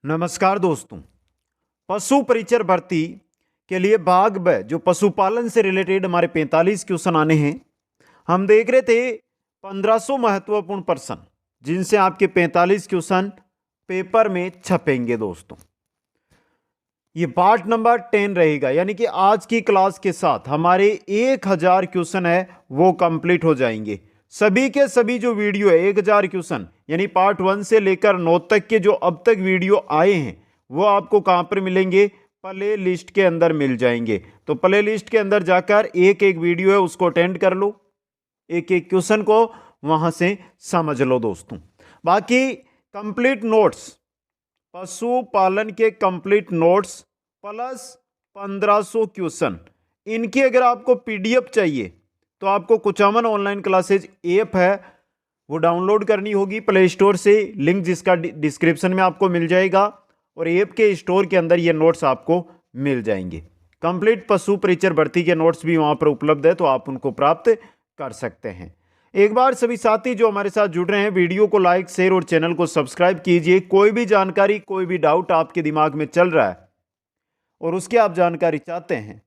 नमस्कार दोस्तों। पशु परिचर भर्ती के लिए भाग ब जो पशुपालन से रिलेटेड हमारे 45 क्वेश्चन आने हैं। हम देख रहे थे 1500 महत्वपूर्ण प्रश्न जिनसे आपके 45 क्वेश्चन पेपर में छपेंगे दोस्तों। ये पार्ट नंबर 10 रहेगा, यानी कि आज की क्लास के साथ हमारे 1000 क्वेश्चन है वो कंप्लीट हो जाएंगे। सभी के सभी जो वीडियो है 1000 क्वेश्चन यानी पार्ट 1 से लेकर 9 तक के जो अब तक वीडियो आए हैं वो आपको कहां पर मिलेंगे? प्ले लिस्ट के अंदर मिल जाएंगे। तो प्ले लिस्ट के अंदर जाकर एक एक वीडियो है उसको अटेंड कर लो, एक एक क्वेश्चन को वहां से समझ लो दोस्तों। बाकी कंप्लीट नोट्स, पशुपालन के कंप्लीट नोट्स प्लस 1500 क्वेश्चन, इनकी अगर आपको पीडीएफ चाहिए तो आपको कुचामन ऑनलाइन क्लासेज ऐप है वो डाउनलोड करनी होगी प्ले स्टोर से, लिंक जिसका डिस्क्रिप्शन में आपको मिल जाएगा। और ऐप के स्टोर के अंदर ये नोट्स आपको मिल जाएंगे। कंप्लीट पशु परिचर भर्ती के नोट्स भी वहां पर उपलब्ध है, तो आप उनको प्राप्त कर सकते हैं। एक बार सभी साथी जो हमारे साथ जुड़ रहे हैं वीडियो को लाइक शेयर और चैनल को सब्सक्राइब कीजिए। कोई भी जानकारी कोई भी डाउट आपके दिमाग में चल रहा है और उसकी आप जानकारी चाहते हैं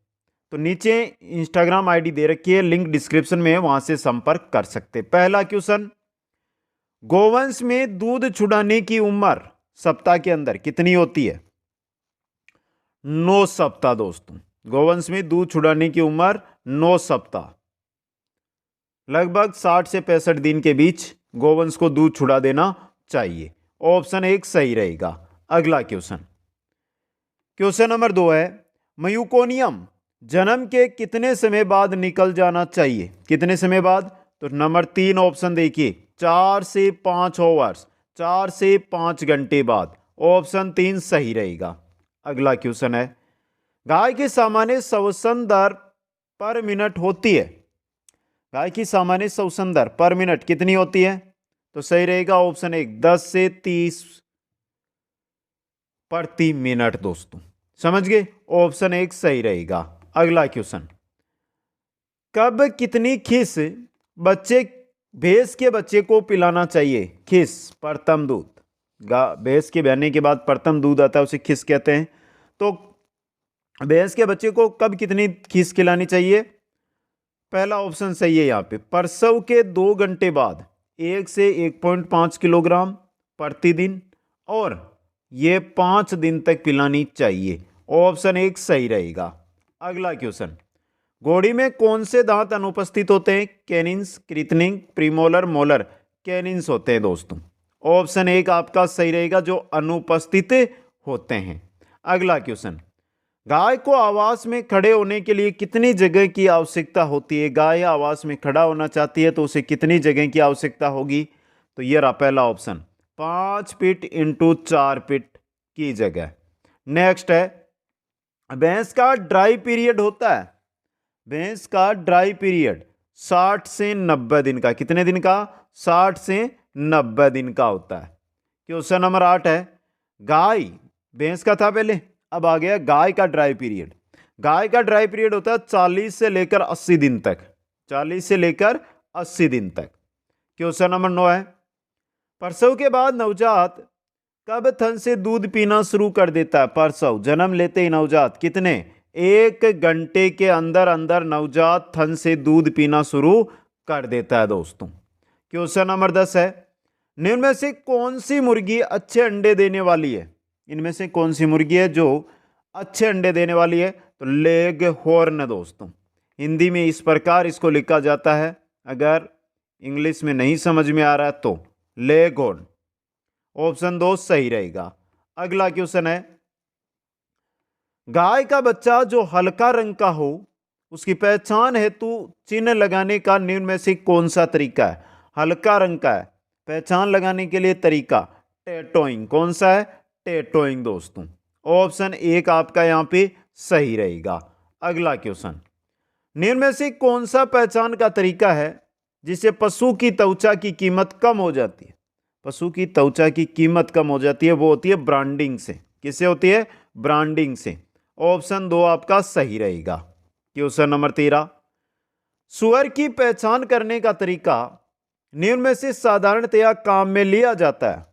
तो नीचे इंस्टाग्राम आईडी दे रखी है, लिंक डिस्क्रिप्शन में है, वहां से संपर्क कर सकते हैं। पहला क्वेश्चन, गोवंश में दूध छुड़ाने की उम्र सप्ताह के अंदर कितनी होती है? 9 सप्ताह दोस्तों। गोवंश में दूध छुड़ाने की उम्र 9 सप्ताह, लगभग 60 से 65 दिन के बीच गोवंश को दूध छुड़ा देना चाहिए। ऑप्शन 1 सही रहेगा। अगला क्वेश्चन, क्वेश्चन नंबर 2 है, म्यूकोनियम जन्म के कितने समय बाद निकल जाना चाहिए? कितने समय बाद? तो नंबर 3 ऑप्शन देखिए, 4 से 5 आवर्स, 4 से 5 घंटे बाद। ऑप्शन 3 सही रहेगा। अगला क्वेश्चन है, गाय की सामान्य श्वसन दर पर मिनट होती है? गाय की सामान्य श्वसन दर पर मिनट कितनी होती है? तो सही रहेगा ऑप्शन 1 10 से 30 प्रति मिनट दोस्तों। समझ गए? ऑप्शन 1 सही रहेगा। अगला क्वेश्चन, कब कितनी खिस भैंस के बच्चे को पिलाना चाहिए? खिस प्रथम दूध, भैंस के बहने के बाद प्रथम दूध आता है उसे खिस कहते हैं। तो भैंस के बच्चे को कब कितनी खिस खिलानी चाहिए? पहला ऑप्शन सही है यहाँ पे, प्रसव के 2 घंटे बाद 1 से 1.5 किलोग्राम प्रतिदिन, और ये 5 दिन तक पिलानी चाहिए। ऑप्शन 1 सही रहेगा। अगला क्वेश्चन, घोड़ी में कौन से दांत अनुपस्थित होते हैं? कैनिन्स, कृंतक, प्रीमोलर, मोलर। कैनिन्स होते हैं दोस्तों। ऑप्शन 1 आपका सही रहेगा, जो अनुपस्थित होते हैं। अगला क्वेश्चन, गाय को आवास में खड़े होने के लिए कितनी जगह की आवश्यकता होती है? गाय आवास में खड़ा होना चाहती है तो उसे कितनी जगह की आवश्यकता होगी? तो ये रहा पहला ऑप्शन, 5 फीट इंटू 4 फीट की जगह। नेक्स्ट है, भैंस का ड्राई पीरियड होता है? भैंस का ड्राई पीरियड 60 से 90 दिन का। कितने दिन का? 60 से 90 दिन का होता है। क्वेश्चन नंबर 8 है, गाय, भैंस का था पहले, अब आ गया गाय का ड्राई पीरियड। गाय का ड्राई पीरियड होता है 40 से लेकर 80 दिन तक। 40 से लेकर 80 दिन तक। क्वेश्चन नंबर 9 है, प्रसव के बाद नवजात कब थन से दूध पीना शुरू कर देता है? प्रसव, जन्म लेते ही नवजात कितने 1 घंटे के अंदर अंदर नवजात थन से दूध पीना शुरू कर देता है दोस्तों। क्वेश्चन नंबर 10 है, निम्न में से कौन सी मुर्गी अच्छे अंडे देने वाली है? इनमें से कौन सी मुर्गी है जो अच्छे अंडे देने वाली है? तो लेग हॉर्न दोस्तों। हिंदी में इस प्रकार इसको लिखा जाता है, अगर इंग्लिश में नहीं समझ में आ रहा है तो लेग हॉर्न। ऑप्शन 2 सही रहेगा। अगला क्वेश्चन है, गाय का बच्चा जो हल्का रंग का हो उसकी पहचान हेतु चिन्ह लगाने का निम्न में से कौन सा तरीका है? हल्का रंग का है, पहचान लगाने के लिए तरीका टैटोइंग। कौन सा है? टैटोइंग दोस्तों। ऑप्शन 1 आपका यहां पे सही रहेगा। अगला क्वेश्चन, निम्न में से कौन सा पहचान का तरीका है जिससे पशु की त्वचा की कीमत कम हो जाती है? पशु की त्वचा की कीमत कम हो जाती है, वो होती है ब्रांडिंग से। किससे होती है? ब्रांडिंग से। ऑप्शन 2 आपका सही रहेगा। क्वेश्चन नंबर 13, सुअर की पहचान करने का तरीका निम्न में से साधारणतया काम में लिया जाता है?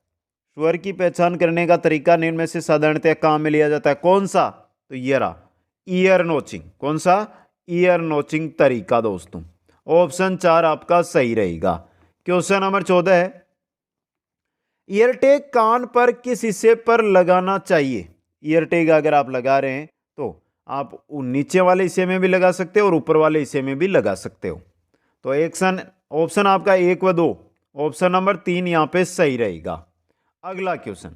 स्वर की पहचान करने का तरीका निम्न में से साधारणतः काम में लिया जाता है, कौन सा? तो ये रहा, ईयर नोचिंग। कौन सा? ईयर नोचिंग तरीका दोस्तों। ऑप्शन 4 आपका सही रहेगा। क्वेश्चन नंबर 14 है, ईयर टैग कान पर किस हिस्से पर लगाना चाहिए? ईयर टैग अगर आप लगा रहे हैं तो आप नीचे वाले हिस्से में भी लगा सकते हो और ऊपर वाले हिस्से में भी लगा सकते हो। तो ऑप्शन आपका 1 व 2, ऑप्शन नंबर 3 यहां पे सही रहेगा। अगला क्वेश्चन,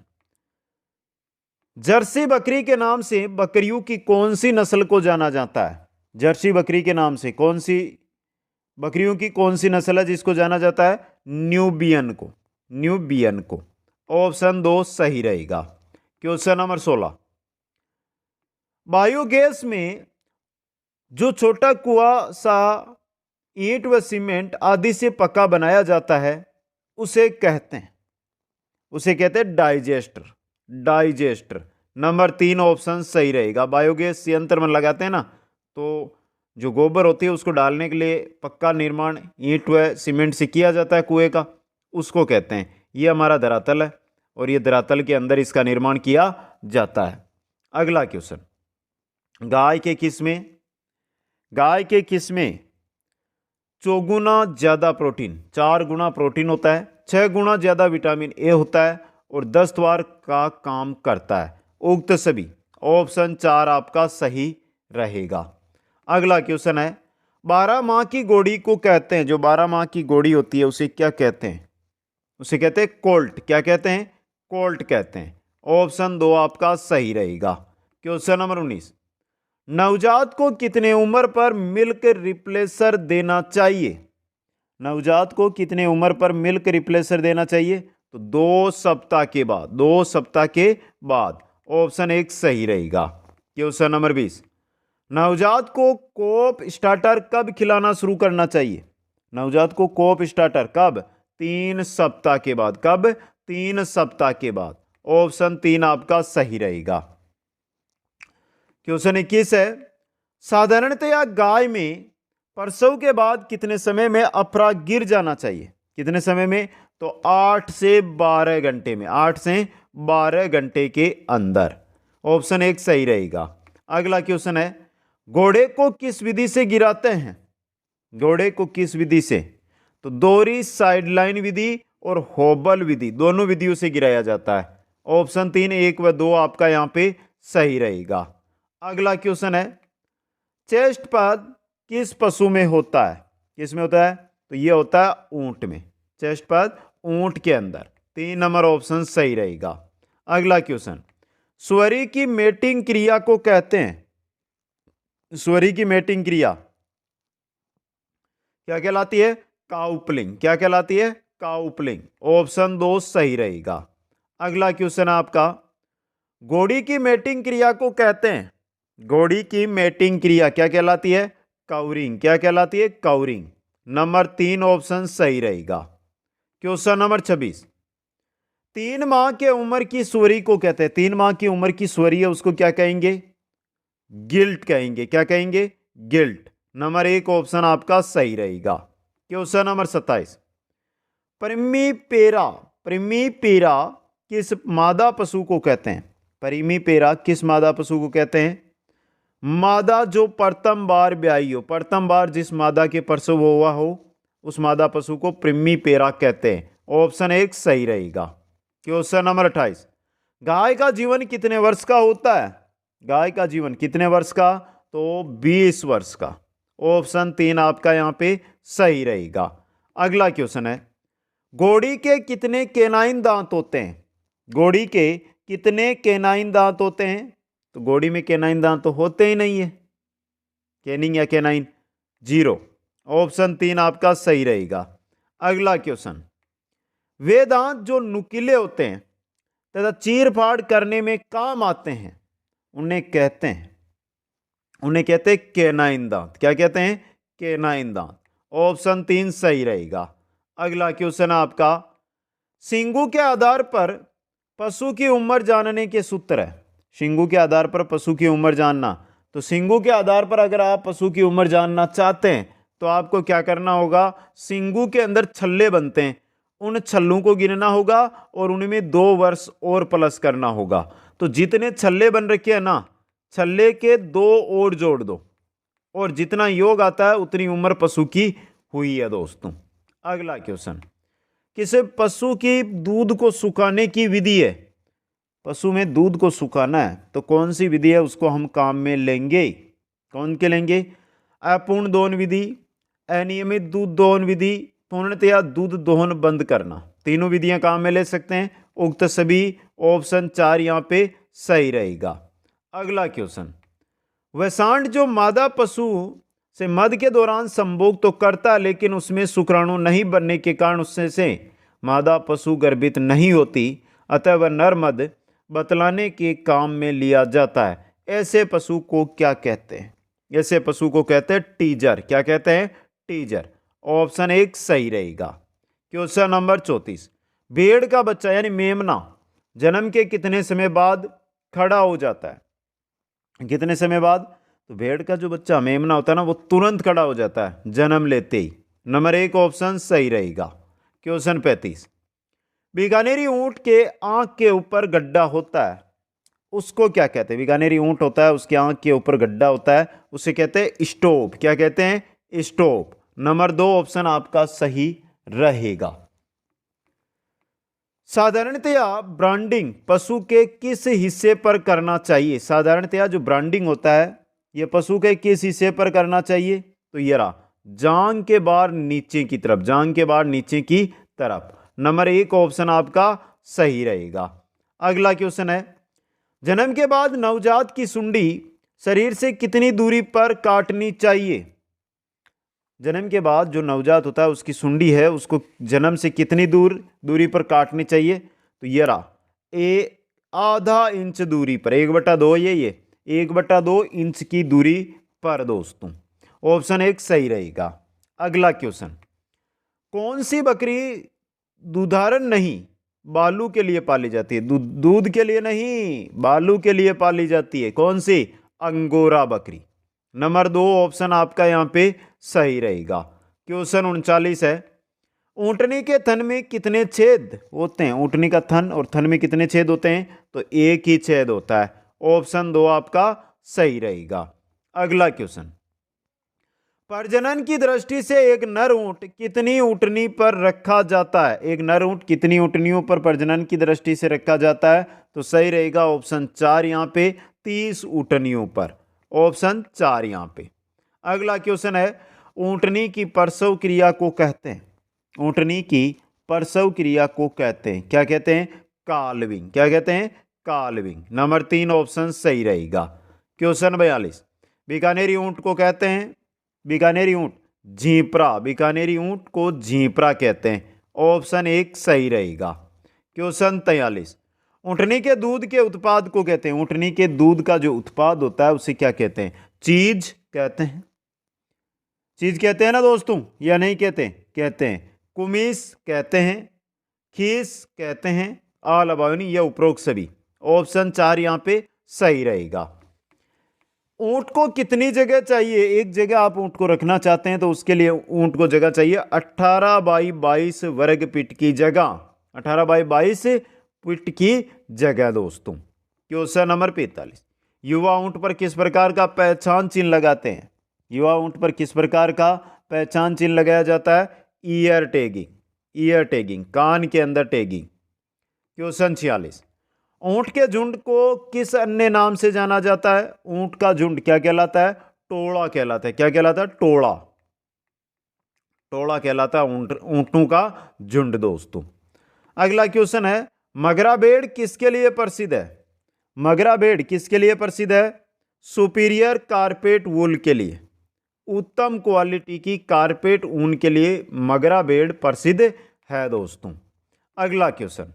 जर्सी बकरी के नाम से बकरियों की कौन सी नस्ल को जाना जाता है? जर्सी बकरी के नाम से कौन सी बकरियों की कौन सी नस्ल है जिसको जाना जाता है? न्यूबियन को। न्यूबियन को। ऑप्शन 2 सही रहेगा। क्वेश्चन नंबर 16, बायोगैस में जो छोटा कुआं सा ईंट व सीमेंट आदि से पक्का बनाया जाता है उसे कहते हैं डाइजेस्टर। डाइजेस्टर। नंबर 3 ऑप्शन सही रहेगा। बायोगैस यंत्र में लगाते हैं ना, तो जो गोबर होती है उसको डालने के लिए पक्का निर्माण ईंट व सीमेंट से किया जाता है कुएं का, उसको कहते हैं। ये हमारा धरातल है और ये धरातल के अंदर इसका निर्माण किया जाता है। अगला क्वेश्चन, गाय के किस में 4 गुना ज्यादा प्रोटीन, 4 गुना प्रोटीन होता है, 6 गुना ज्यादा विटामिन ए होता है और 10 द्वार का काम करता है? उक्त सभी। ऑप्शन 4 आपका सही रहेगा। अगला क्वेश्चन है, 12 माह की घोड़ी को कहते हैं, जो 12 माह की घोड़ी होती है उसे क्या कहते हैं? उसे कहते हैं कोल्ट। क्या कहते हैं? कोल्ट कहते हैं। ऑप्शन 2 आपका सही रहेगा। क्वेश्चन नंबर 19, नवजात को कितने उम्र पर मिल्क रिप्लेसर देना चाहिए? नवजात को कितने उम्र पर मिल्क रिप्लेसर देना चाहिए? तो 2 सप्ताह के बाद। 2 सप्ताह के बाद। ऑप्शन 1 सही रहेगा। क्वेश्चन नंबर 20, नवजात को कोप स्टार्टर कब खिलाना शुरू करना चाहिए? नवजात को कोप स्टार्टर कब? 3 सप्ताह के बाद। कब? 3 सप्ताह के बाद। ऑप्शन 3 आपका सही रहेगा। क्वेश्चन 21 है, साधारणतया गाय में प्रसव के बाद कितने समय में अफरा गिर जाना चाहिए? कितने समय में? तो 8 से 12 घंटे में। 8 से 12 घंटे के अंदर। ऑप्शन 1 सही रहेगा। अगला क्वेश्चन है, घोड़े को किस विधि से गिराते हैं? घोड़े को किस विधि से? तो दोहरी साइडलाइन विधि और होबल विधि, दोनों विधियों से गिराया जाता है। ऑप्शन 3 1 व 2 आपका यहां पे सही रहेगा। अगला क्वेश्चन है, चेस्ट पद किस पशु में होता है? किस में होता है? तो यह होता है ऊंट में। चेस्ट पद ऊंट के अंदर। 3 नंबर ऑप्शन सही रहेगा। अगला क्वेश्चन, स्वरी की मेटिंग क्रिया को कहते हैं? स्वरी की मेटिंग क्रिया क्या कहलाती है? काउपलिंग। क्या कहलाती है? काउपलिंग। ऑप्शन 2 सही रहेगा। अगला क्वेश्चन आपका, घोड़ी की मेटिंग क्रिया को कहते हैं? घोड़ी की मेटिंग क्रिया क्या कहलाती है? काउरिंग। क्या कहलाती है? काउरिंग। नंबर 3 ऑप्शन सही रहेगा। क्वेश्चन नंबर 26, 3 माह के उम्र की सुअरी को कहते हैं? 3 माह की उम्र की सुअरी है उसको क्या कहेंगे? गिल्ट कहेंगे। क्या कहेंगे? गिल्ट। नंबर 1 ऑप्शन आपका सही रहेगा। क्वेश्चन नंबर 27, प्रिमीपेरा किस मादा पशु को कहते हैं? प्रिमीपेरा किस मादा पशु को कहते हैं? मादा जो प्रथम बार ब्याई हो, प्रथम बार जिस मादा के प्रसव हुआ हो उस मादा पशु को प्रिमीपेरा कहते हैं। ऑप्शन 1 सही रहेगा। क्वेश्चन नंबर 28, गाय का जीवन कितने वर्ष का होता है? गाय का जीवन कितने वर्ष का? तो 20 वर्ष का। ऑप्शन 3 आपका यहां पे सही रहेगा। अगला क्वेश्चन है, घोड़ी के कितने कैनाइन दांत होते हैं? घोड़ी के कितने कैनाइन दांत होते हैं? तो घोड़ी में कैनाइन दांत तो होते ही नहीं है। कैनिंग या कैनाइन 0। ऑप्शन 3 आपका सही रहेगा। अगला क्वेश्चन, वे दांत जो नुकीले होते हैं तथा चीर फाड़ करने में काम आते हैं उन्हें कहते हैं कैनाइन दांत। क्या कहते हैं? कैनाइन दांत। ऑप्शन 3 सही रहेगा। अगला क्वेश्चन आपका, सींगों के आधार पर पशु की उम्र जानने के सूत्र है। सींगों के आधार पर पशु की उम्र जानना। तो सींगों के आधार पर अगर आप पशु की उम्र जानना चाहते हैं तो आपको क्या करना होगा? सींगों के अंदर छल्ले बनते हैं, उन छल्लों को गिनना होगा और उनमें 2 वर्ष और प्लस करना होगा। तो जितने छल्ले बन रखे हैं ना, छल्ले के 2 और जोड़ दो और जितना योग आता है उतनी उम्र पशु की हुई है दोस्तों। अगला क्वेश्चन, किसी पशु की दूध को सुखाने की विधि है। पशु में दूध को सुखाना है तो कौन सी विधि है, उसको हम काम में लेंगे। कौन के लेंगे? अपूर्ण दोहन विधि, अनियमित दूध दोहन विधि, पूर्णतया दूध दोहन बंद करना। तीनों विधियां काम में ले सकते हैं। उक्त सभी ऑप्शन 4 यहां पे सही रहेगा। अगला क्वेश्चन, वह सांड जो मादा पशु से मध के दौरान संभोग तो करता लेकिन उसमें शुक्राणु नहीं बनने के कारण उससे से मादा पशु गर्भित नहीं होती, अतः वह नर मध बतलाने के काम में लिया जाता है। ऐसे पशु को क्या कहते हैं? ऐसे पशु को कहते हैं टीजर। क्या कहते हैं? टीजर। ऑप्शन 1 सही रहेगा। क्वेश्चन नंबर 34, भेड़ का बच्चा यानी मेमना जन्म के कितने समय बाद खड़ा हो जाता है? कितने समय बाद? तो भेड़ का जो बच्चा मेमना होता है ना, वो तुरंत खड़ा हो जाता है जन्म लेते ही। नंबर 1 ऑप्शन सही रहेगा। क्वेश्चन 35, बीकानेरी ऊंट के आंख के ऊपर गड्ढा होता है, उसको क्या कहते हैं? बीकानेरी ऊंट होता है, उसके आंख के ऊपर गड्ढा होता है, उसे कहते हैं स्टोप। क्या कहते हैं? स्टोप। नंबर 2 ऑप्शन आपका सही रहेगा। साधारणतया ब्रांडिंग पशु के किस हिस्से पर करना चाहिए? साधारणतया जो ब्रांडिंग होता है यह पशु के किस हिस्से पर करना चाहिए? तो ये रहा, जांग के बाहर नीचे की तरफ। जांग के बाहर नीचे की तरफ। नंबर 1 ऑप्शन आपका सही रहेगा। अगला क्वेश्चन है, जन्म के बाद नवजात की सुंडी शरीर से कितनी दूरी पर काटनी चाहिए? जन्म के बाद जो नवजात होता है उसकी सुंडी है, उसको जन्म से कितनी दूरी पर काटनी चाहिए? तो ये रहा, आधा इंच दूरी पर। 1/2 ये 1/2 इंच की दूरी पर दोस्तों। ऑप्शन 1 सही रहेगा। अगला क्वेश्चन, कौन सी बकरी दुधारण नहीं बालू के लिए पाली जाती है? दूध के लिए नहीं, बालू के लिए पाली जाती है। कौन सी? अंगोरा बकरी। नंबर 2 ऑप्शन आपका यहां पे सही रहेगा। क्वेश्चन 39 है, ऊंटनी के थन में कितने छेद होते हैं? ऊंटनी का थन और थन में कितने छेद होते हैं? तो 1 ही छेद होता है। ऑप्शन 2 आपका सही रहेगा। अगला क्वेश्चन, प्रजनन की दृष्टि से एक नर ऊंट कितनी ऊंटनी पर रखा जाता है? एक नर ऊंट कितनी ऊंटनियों पर प्रजनन की दृष्टि से रखा जाता है? तो सही रहेगा ऑप्शन 4 यहां पे 30 ऊंटनियों पर। ऑप्शन 4 यहां पे। अगला क्वेश्चन है, ऊंटनी की प्रसव क्रिया को कहते हैं? ऊंटनी की प्रसव क्रिया को कहते हैं, क्या कहते हैं? काल्विंग। क्या कहते हैं? काल्विंग। नंबर 3 ऑप्शन सही रहेगा। क्वेश्चन 42, बीकानेरी ऊंट को कहते हैं? बीकानेरी ऊंट झींपरा। बीकानेरी ऊंट को झींपरा कहते हैं। ऑप्शन 1 सही रहेगा। क्वेश्चन 43, ऊंटनी के दूध के उत्पाद को कहते हैं? ऊंटनी के दूध का जो उत्पाद होता है उसे क्या कहते हैं? चीज कहते हैं। चीज कहते हैं ना दोस्तों, या नहीं कहते? कहते हैं। कुमीस कहते हैं, खीस कहते हैं, आलबावनी या उपरोक्त सभी। ऑप्शन 4 यहां पे सही रहेगा। ऊंट को कितनी जगह चाहिए? एक जगह आप ऊंट को रखना चाहते हैं तो उसके लिए ऊंट को जगह चाहिए 18 बाई 22 वर्ग फीट की जगह। 18 बाई 22 फीट की जगह दोस्तों। क्वेश्चन नंबर 45, युवा ऊंट पर किस प्रकार का पहचान चिन्ह लगाते हैं? युवा ऊंट पर किस प्रकार का पहचान चिन्ह लगाया जाता है? Year tagging. ईयर टैगिंग, कान के अंदर टैगिंग। क्वेश्चन 46, ऊंट के झुंड को किस अन्य नाम से जाना जाता है? ऊंट का झुंड क्या कहलाता है? टोड़ा कहलाता है। क्या कहलाता है? टोड़ा। टोड़ा कहलाता है ऊंटों का झुंड दोस्तों। अगला क्वेश्चन है, मगरा भेड़ किसके लिए प्रसिद्ध है? मगरा भेड़ किसके लिए प्रसिद्ध है? सुपीरियर कारपेट वूल के लिए। उत्तम क्वालिटी की कारपेट ऊन के लिए मगरा भेड़ प्रसिद्ध है दोस्तों। अगला क्वेश्चन,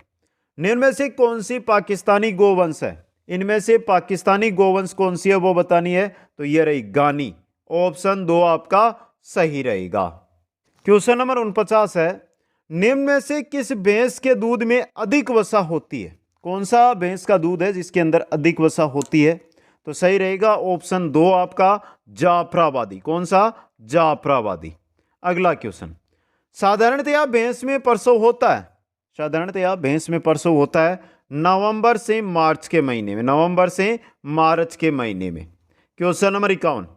निम्न में से कौन सी पाकिस्तानी गोवंश है? इनमें से पाकिस्तानी गोवंश कौन सी है वो बतानी है। तो ये रही गानी। ऑप्शन 2 आपका सही रहेगा। क्वेश्चन नंबर 49 है, निम्न में से किस भैंस के दूध में अधिक वसा होती है? कौन सा भैंस का दूध है जिसके अंदर अधिक वसा होती है? तो सही रहेगा ऑप्शन 2 आपका जाफराबादी। कौन सा? जाफराबादी। अगला क्वेश्चन, साधारणतया भैंस में प्रसव होता है, साधारणतया भैंस में प्रसव होता है नवंबर से मार्च के महीने में, नवंबर से मार्च के महीने में। क्वेश्चन नंबर 51,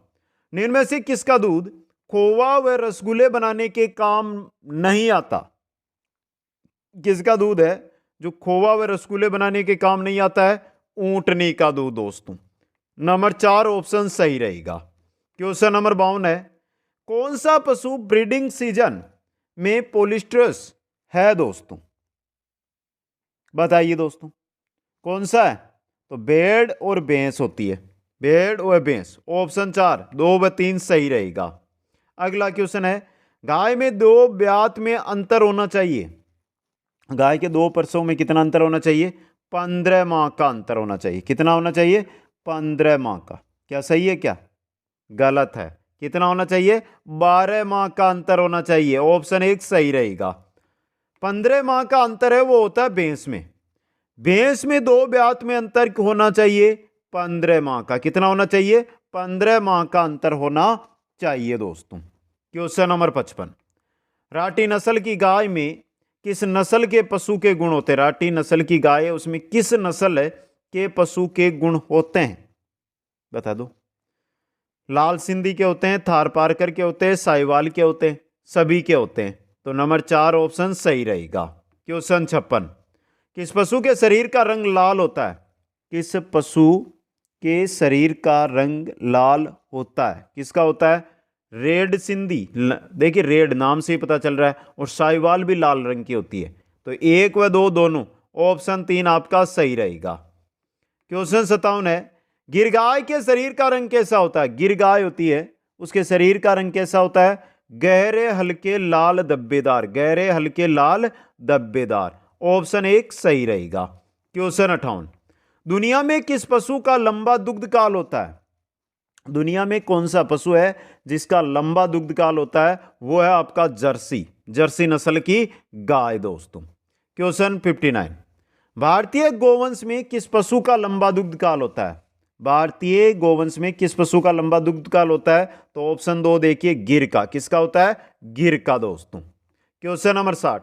निम्न में से किसका दूध खोवा व रसगुल्ले बनाने के काम नहीं आता? किसका दूध है जो खोवा व रसगुल्ले बनाने के काम नहीं आता है? ऊंटनी का दूध दोस्तों। नंबर 4 ऑप्शन सही रहेगा। क्वेश्चन नंबर 52 है, कौन सा पशु ब्रीडिंग सीजन में पोलिस्ट्रस है दोस्तों? बताइए दोस्तों कौन सा है? तो भेड़ और भैंस होती है, भेड़ और भैंस। ऑप्शन 4 2 व 3 सही रहेगा। अगला क्वेश्चन है, गाय में 2 ब्यात में अंतर होना चाहिए। गाय के 2 प्रसव में कितना अंतर होना चाहिए? 15 माह का अंतर होना चाहिए। कितना होना चाहिए? 15 माह का। क्या सही है क्या गलत है? कितना होना चाहिए? 12 माह का अंतर होना चाहिए। ऑप्शन 1 सही रहेगा। 15 माह का अंतर है वो होता है भैंस में। भैंस में 2 ब्यात में अंतर होना चाहिए 15 माह का। कितना होना चाहिए? 15 माह का अंतर होना चाहिए दोस्तों। क्वेश्चन नंबर 55, राठी नस्ल की गाय में किस नस्ल के पशु के गुण होते हैं? राठी नस्ल की गाय है उसमें किस नस्ल के पशु के गुण होते हैं? बता दो। लाल सिंधी के होते हैं, थारपारकर के होते हैं, साहिवाल के होते हैं, सभी के होते हैं। तो नंबर 4 ऑप्शन सही रहेगा। क्वेश्चन 56, किस पशु के शरीर का रंग लाल होता है? किस पशु के शरीर का रंग लाल होता है? किसका होता है? रेड सिंधी, देखिए रेड नाम से ही पता चल रहा है, और साहिवाल भी लाल रंग की होती है। तो 1 व 2 दोनों। ऑप्शन 3 आपका सही रहेगा। क्वेश्चन 57 है, गिरगाय के शरीर का रंग कैसा होता है? गिरगाय होती है उसके शरीर का रंग कैसा होता है? गहरे हल्के लाल धब्बेदार, गहरे हल्के लाल धब्बेदार। ऑप्शन 1 सही रहेगा। क्वेश्चन 58, दुनिया में किस पशु का लंबा दुग्ध काल होता है? दुनिया में कौन सा पशु है जिसका लंबा दुग्ध काल होता है? वो है आपका जर्सी, जर्सी नस्ल की गाय दोस्तों। क्वेश्चन 59, भारतीय गोवंश में किस पशु का लंबा दुग्ध काल होता है? भारतीय गोवंश में किस पशु का लंबा दुग्ध काल होता है? तो ऑप्शन 2 देखिए, गिर का। किसका होता है? गिर का दोस्तों। क्वेश्चन नंबर 60,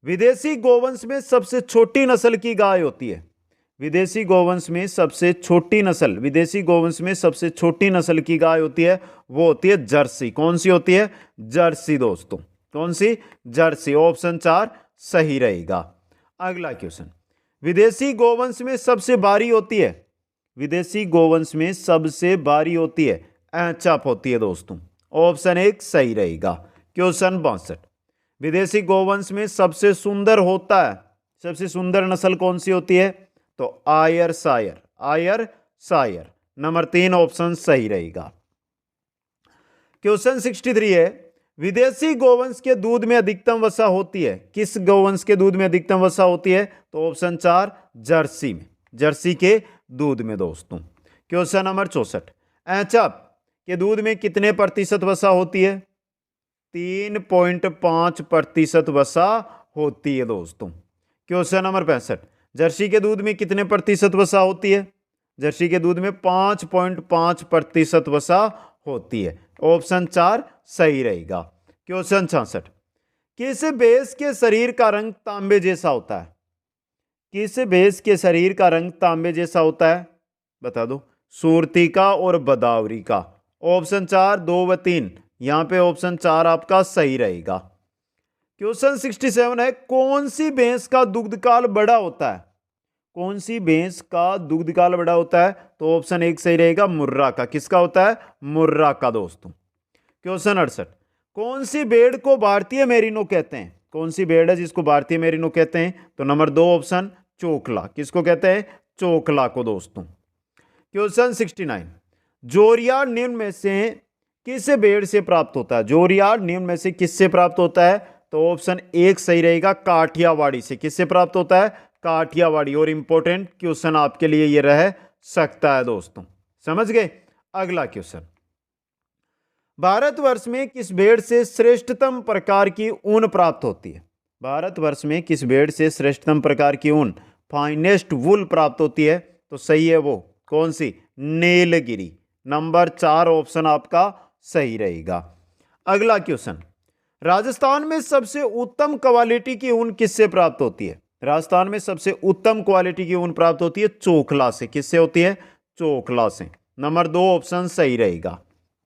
विदेशी गोवंश में सबसे छोटी नस्ल की गाय होती है? विदेशी गोवंश में सबसे छोटी नस्ल, विदेशी गोवंश में सबसे छोटी नस्ल की गाय होती है वो होती है जर्सी। कौन सी होती है? जर्सी दोस्तों। कौन सी? जर्सी। ऑप्शन 4 सही रहेगा। अगला क्वेश्चन, विदेशी गोवंश में सबसे भारी होती है? विदेशी गोवंश में सबसे भारी होती है एचएफ होती है दोस्तों। ऑप्शन 1 सही रहेगा। क्वेश्चन 62, विदेशी गोवंश में सबसे सुंदर होता है, सबसे सुंदर नस्ल कौन सी होती है? तो आयर सायर, आयर सायर। नंबर 3 ऑप्शन सही रहेगा। क्वेश्चन 63 है, विदेशी गोवंश के दूध में अधिकतम वसा होती है? किस गोवंश के दूध में अधिकतम वसा होती है? तो ऑप्शन 4 जर्सी में, जर्सी के दूध में दोस्तों। क्वेश्चन नंबर 64, एचएफ के दूध में कितने प्रतिशत वसा होती है? 3.5% वसा होती है दोस्तों। क्वेश्चन नंबर 65, जर्सी के दूध में कितने प्रतिशत वसा होती है? जर्सी के दूध में 5.5% वसा होती है। ऑप्शन 4 सही रहेगा। क्वेश्चन 66, किस भैंस के शरीर का रंग तांबे जैसा होता है? किस भैंस के शरीर का रंग तांबे जैसा होता है? बता दो। सूरती का और बदावरी का। ऑप्शन 4 2 व 3, यहां पे ऑप्शन 4 आपका सही रहेगा। क्वेश्चन 67 है, कौन सी भैंस का दुग्ध काल बड़ा होता है? कौन सी भैंस का दुग्ध काल बड़ा होता है? तो ऑप्शन 1 सही रहेगा, मुर्रा का। किसका होता है? मुर्रा का दोस्तों। क्वेश्चन 68, कौन सी भेड़ को भारतीय मेरिनो कहते हैं? कौन सी भेड़ है जिसको भारतीय मेरिनो कहते हैं? तो नंबर 2 ऑप्शन चोकला। किसको कहते हैं? चोकला को दोस्तों। क्वेश्चन 69, जोरियार्ड निम्न में से किस भेड़ से प्राप्त होता है? जोरियार्ड निम्न में से किससे प्राप्त होता है? तो ऑप्शन 1 सही रहेगा, काठियावाड़ी से। किससे प्राप्त होता है? काठियावाड़ी। और इंपॉर्टेंट क्वेश्चन आपके लिए यह रह सकता है दोस्तों, समझ गए। अगला क्वेश्चन, भारतवर्ष में किस भेड़ से श्रेष्ठतम प्रकार की ऊन प्राप्त होती है? भारतवर्ष में किस भेड़ से श्रेष्ठतम प्रकार की ऊन, फाइनेस्ट वुल प्राप्त होती है? तो सही है वो कौन सी? नीलगिरी। नंबर 4 ऑप्शन आपका सही रहेगा। अगला क्वेश्चन, राजस्थान में सबसे उत्तम क्वालिटी की ऊन किससे प्राप्त होती है? राजस्थान में सबसे उत्तम क्वालिटी की ऊन प्राप्त होती है चोखला से। किससे होती है? चोखला से। नंबर 2 ऑप्शन सही रहेगा।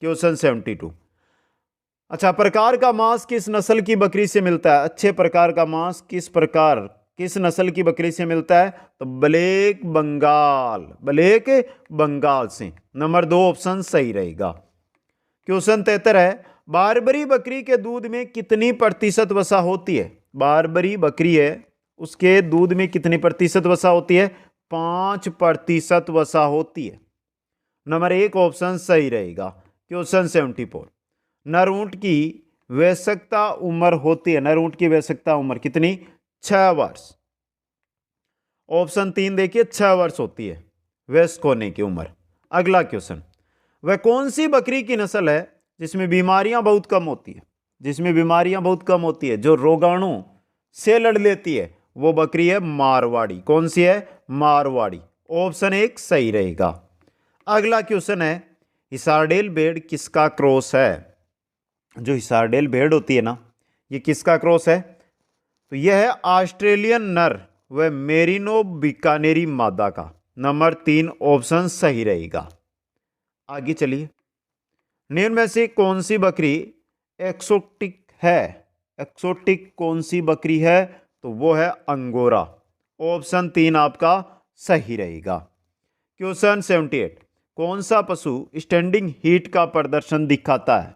क्वेश्चन 72। अच्छा, प्रकार का मांस किस नस्ल की बकरी से मिलता है? अच्छे प्रकार का मांस किस नस्ल की बकरी से मिलता है? तो ब्लैक बंगाल से। नंबर 2 ऑप्शन सही रहेगा। क्वेश्चन 73 है, बारबरी बकरी के दूध में कितनी प्रतिशत वसा होती है? बारबरी बकरी है, उसके दूध में कितनी प्रतिशत वसा होती है? 5% वसा होती है। नंबर 1 ऑप्शन सही रहेगा। क्वेश्चन 74, नर ऊंट की वयस्कता उम्र होती है, नर ऊंट की वयस्कता उम्र कितनी? 6 वर्ष। ऑप्शन 3 देखिए, 6 वर्ष होती है वयस्क होने की उम्र। अगला क्वेश्चन, वह कौन सी बकरी की नस्ल है जिसमें बीमारियां बहुत कम होती है? जिसमें बीमारियां बहुत कम होती है, जो रोगाणु से लड़ लेती है, वो बकरी है मारवाड़ी। कौन सी है? मारवाड़ी। ऑप्शन 1 सही रहेगा। अगला क्वेश्चन है, हिसारडेल भेड़ किसका क्रॉस है? जो हिसारडेल भेड़ होती है ना, ये किसका क्रॉस है? तो यह है ऑस्ट्रेलियन नर व मेरिनो बीकानेरी मादा का। नंबर 3 ऑप्शन सही रहेगा। आगे चलिए, निम्न में से कौन सी बकरी एक्सोटिक है? एक्सोटिक कौन सी बकरी है? तो वो है अंगोरा। ऑप्शन 3 आपका सही रहेगा। क्वेश्चन 78, कौन सा पशु स्टैंडिंग हीट का प्रदर्शन दिखाता है?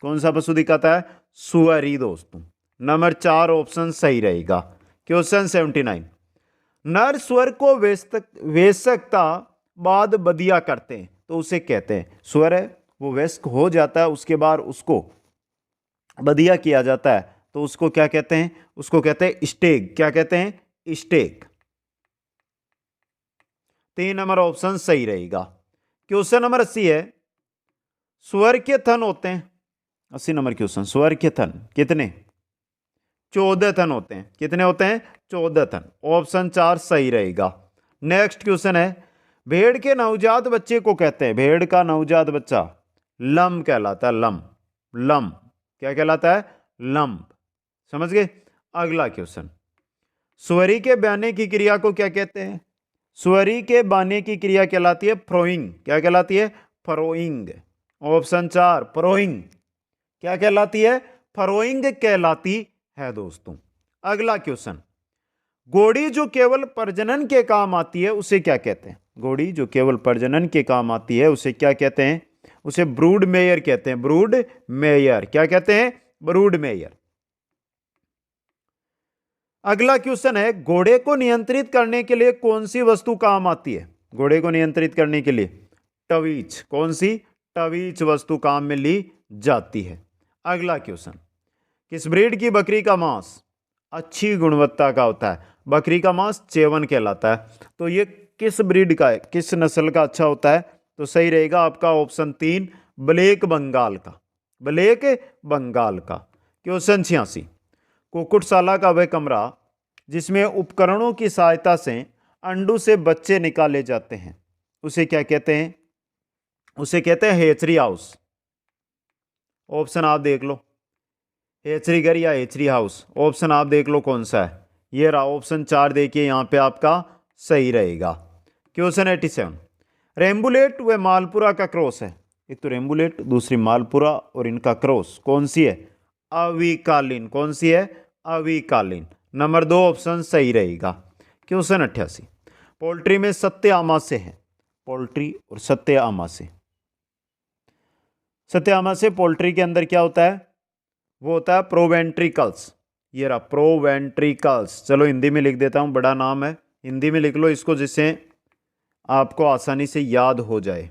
कौन सा पशु दिखाता है? सुअरी दोस्तों। नंबर 4 ऑप्शन सही रहेगा। क्वेश्चन 79, नर स्वर को वेशकता बाद बदिया करते हैं, तो उसे कहते हैं, स्वर है वो वयस्क हो जाता है, उसके बाद उसको बदिया किया जाता है, तो उसको क्या कहते हैं? उसको कहते हैं स्टेग। क्या कहते हैं? स्टेग। 3 नंबर ऑप्शन सही रहेगा। क्वेश्चन नंबर 80 है, स्वर के थन होते हैं। 80 नंबर क्वेश्चन, स्वर के थन कितने? 14 थन होते हैं। कितने होते हैं? 14 थन। ऑप्शन 4 सही रहेगा। नेक्स्ट क्वेश्चन है, भेड़ के नवजात बच्चे को कहते हैं, भेड़ का नवजात बच्चा लंब कहलाता है। लंब क्या कहलाता है? लंब। समझ गए? अगला क्वेश्चन, सुअरी के ब्याने की क्रिया को क्या कहते हैं? सुअरी के बाने की क्रिया कहलाती है फ्रोइंग। क्या कहलाती है? फरोइंग। ऑप्शन 4 फरोइंग। क्या कहलाती है? फरोइंग कहलाती है दोस्तों। अगला क्वेश्चन, घोड़ी जो केवल प्रजनन के काम आती है उसे क्या कहते हैं? घोड़ी जो केवल प्रजनन के काम आती है उसे क्या कहते हैं? उसे ब्रूड मेयर कहते हैं। Brood mayor. क्या कहते हैं? Brood mayor. अगला क्वेश्चन है, घोड़े को नियंत्रित करने के लिए कौन सी वस्तु काम आती है? घोड़े को नियंत्रित करने के लिए टवीच। कौन सी? टवीच वस्तु काम में ली जाती है। अगला क्वेश्चन, किस ब्रीड की बकरी का मांस अच्छी गुणवत्ता का होता है? बकरी का मांस चेवन कहलाता है। तो ये किस ब्रीड का है, किस नस्ल का अच्छा होता है? तो सही रहेगा आपका ऑप्शन 3 ब्लैक बंगाल का। ब्लैक बंगाल का। क्वेश्चन 86, कुक्कुटशाला का वह कमरा जिसमें उपकरणों की सहायता से अंडों से बच्चे निकाले जाते हैं उसे क्या कहते हैं? उसे कहते हैं हेचरी हाउस। ऑप्शन आप देख लो, हेचरी घर या हेचरी हाउस। ऑप्शन आप देख लो कौन सा है। ये रहा ऑप्शन 4, देखिए यहां पे आपका सही रहेगा। क्वेश्चन 87, रेम्बुलेट व मालपुरा का क्रॉस है। एक तो रेम्बुलेट, दूसरी मालपुरा, और इनका क्रॉस कौन सी है? अविकालीन। कौन सी है? अविकालीन। नंबर 2 ऑप्शन सही रहेगा। क्वेश्चन 88, पोल्ट्री में सत्य आमाशय है। पोल्ट्री और सत्य आमाशय। सत्य आमाशय पोल्ट्री के अंदर क्या होता है? वो होता है प्रोवेंट्रिकल्स। ये रहा प्रोवेंट्रिकल्स। चलो हिंदी में लिख देता हूं, बड़ा नाम है, हिंदी में लिख लो इसको जिससे आपको आसानी से याद हो जाए।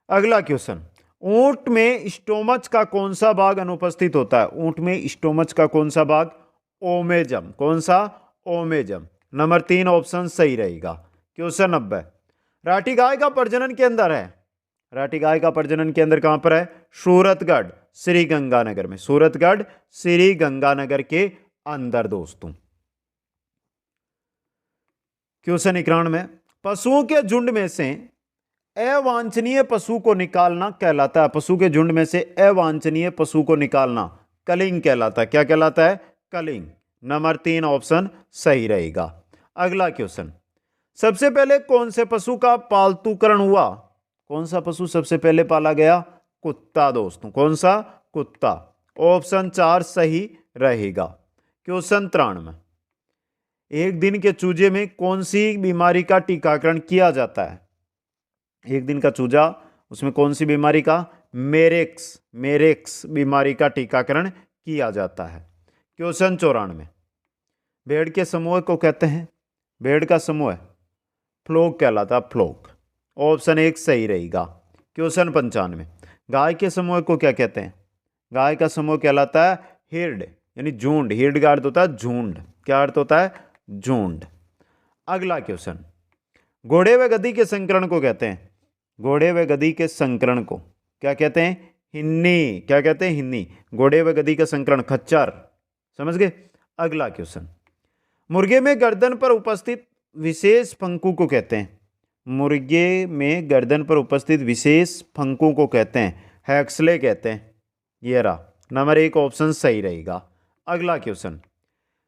अगला क्वेश्चन, ऊंट में स्टोमच का कौन सा भाग अनुपस्थित होता है? ऊंट में स्टोमच का कौन सा भाग? ओमेजम। कौन सा? ओमेजम। नंबर 3 ऑप्शन सही रहेगा। क्वेश्चन 90, राठी गाय का प्रजनन के अंदर है। राठी गाय का प्रजनन के अंदर कहां पर है? सूरतगढ़ श्री गंगानगर में। सूरतगढ़ श्री गंगानगर के अंदर दोस्तों। क्वेश्चन 91, पशुओं के झुंड में से अवांछनीय पशु को निकालना कहलाता है, पशु के झुंड में से अवांछनीय पशु को निकालना कलिंग कहलाता है। क्या कहलाता है? कलिंग। नंबर 3 ऑप्शन सही रहेगा। अगला क्वेश्चन, सबसे पहले कौन से पशु का पालतूकरण हुआ? कौन सा पशु सबसे पहले पाला गया? कुत्ता दोस्तों। कौन सा? कुत्ता। ऑप्शन 4 सही रहेगा। क्वेश्चन 93, एक दिन के चूजे में कौन सी बीमारी का टीकाकरण किया जाता है? एक दिन का चूजा, उसमें कौन सी बीमारी का? मेरेक्स बीमारी का टीकाकरण किया जाता है। क्वेश्चन 94, भेड़ के समूह को कहते हैं? भेड़ का समूह फ्लोक कहलाता है, फ्लोक। ऑप्शन 1 सही रहेगा। क्वेश्चन 95, गाय के समूह को क्या कहते हैं? गाय का समूह कहलाता है हिर्ड, यानी झुंड। हिर्ड का अर्थ होता है झुंड। क्या अर्थ होता है? झुंड। अगला क्वेश्चन, घोड़े व गधी के संकरण को कहते हैं? घोड़े व गधी के संकरण को क्या कहते हैं? हिन्नी। क्या कहते हैं? हिन्नी। घोड़े व गधी का संकरण खच्चर। समझ गए? अगला क्वेश्चन, मुर्गे में गर्दन पर उपस्थित विशेष फंकू को कहते हैं? मुर्गे में गर्दन पर उपस्थित विशेष फंकू को कहते हैं? हैक्सले कहते हैं। ये रहा नंबर 1 ऑप्शन सही रहेगा। अगला क्वेश्चन,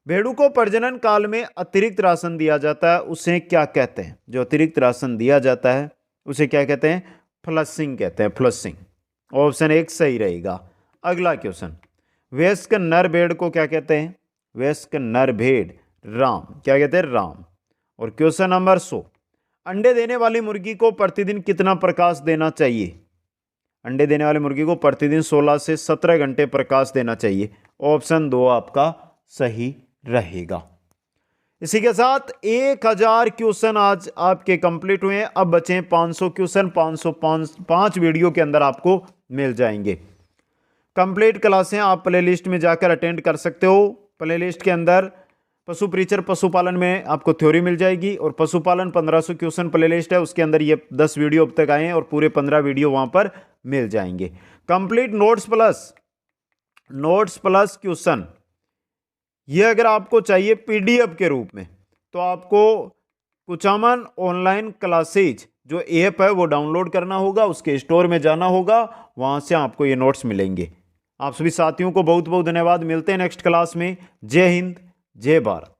भेड़ों को प्रजनन काल में अतिरिक्त राशन दिया जाता है, उसे क्या कहते हैं? जो अतिरिक्त राशन दिया जाता है उसे क्या कहते हैं? फ्लशिंग कहते हैं, फ्लशिंग। ऑप्शन 1 सही रहेगा। अगला क्वेश्चन, वयस्क नर भेड़ को क्या कहते हैं? वयस्क नर भेड़ राम। क्या कहते हैं? राम। और क्वेश्चन नंबर 100, अंडे देने वाली मुर्गी को प्रतिदिन कितना प्रकाश देना चाहिए? अंडे देने वाली मुर्गी को प्रतिदिन 16 से 17 घंटे प्रकाश देना चाहिए। ऑप्शन 2 आपका सही रहेगा। इसी के साथ 1000 क्वेश्चन आज आपके कंप्लीट हुए हैं। अब बचे 500 क्वेश्चन, 505 वीडियो के अंदर आपको मिल जाएंगे। कंप्लीट क्लासें आप प्लेलिस्ट में जाकर अटेंड कर सकते हो। प्लेलिस्ट के अंदर पशु प्रीचर पशुपालन में आपको थ्योरी मिल जाएगी, और पशुपालन 1500 क्वेश्चन प्लेलिस्ट है, उसके अंदर ये 10 वीडियो अब तक आए हैं और पूरे 15 वीडियो वहां पर मिल जाएंगे। कंप्लीट नोट्स प्लस क्वेश्चन, ये अगर आपको चाहिए पीडीएफ के रूप में, तो आपको कुचामन ऑनलाइन क्लासेज जो ऐप है वो डाउनलोड करना होगा, उसके स्टोर में जाना होगा, वहां से आपको ये नोट्स मिलेंगे। आप सभी साथियों को बहुत बहुत धन्यवाद। मिलते हैं नेक्स्ट क्लास में। जय हिंद, जय भारत।